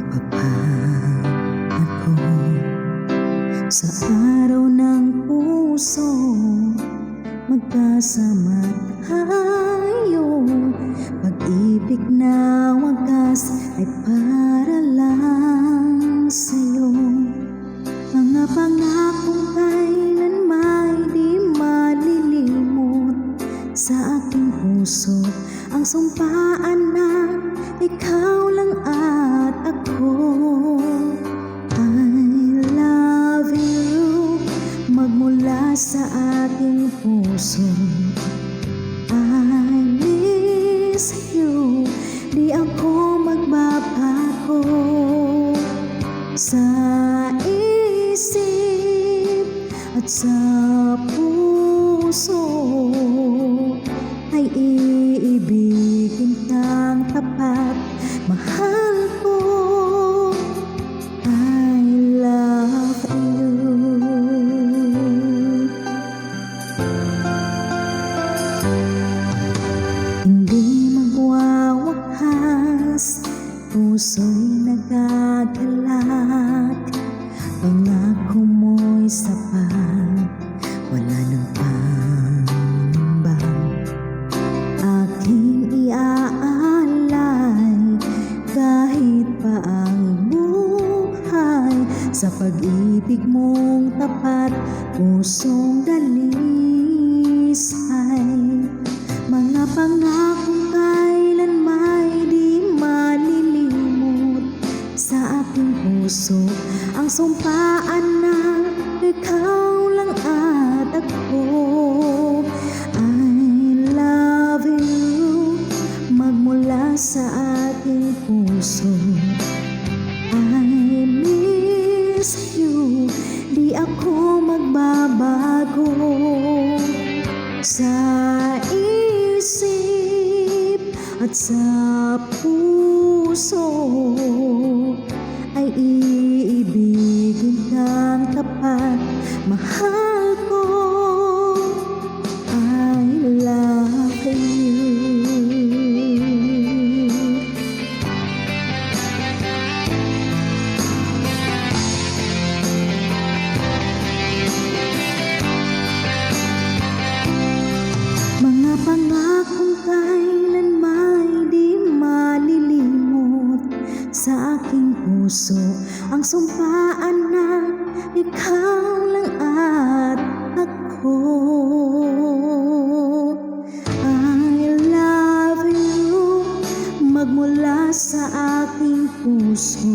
Ako sa araw ng puso, magkasama tayo. Pag-ibig na wagas ay para lang sa'yo. Mga pangakong kailanman di malilimot sa aking puso. Ang sumpaan na ikaw lang at ako. I love you magmula sa ating puso. I miss you, di ako magbabago. Sa isip at sa puso ay iibigin kang tapat. Mahal ko, I love you. Hindi magwawakas, puso'y nagagalak. Pangako mo'y sapat, wala nang pangamba. Aking iaalay kahit pa ang buhay, sa pag-ibig mong tapat, pusong dalisay. Mga pangakong kailanman di malilimot sa aking puso. Ang sumpaan na ikaw lang at ako. I love you magmula sa ating puso. I miss you, di ako magbabago. Sa isip at sa puso ay iibigin kang tapat. Mahal ko, I love you. Mga pangakong kailanman di malilimot sa aking puso. Ang sumpaan na ikaw lang at ako. I love you magmula sa aking puso.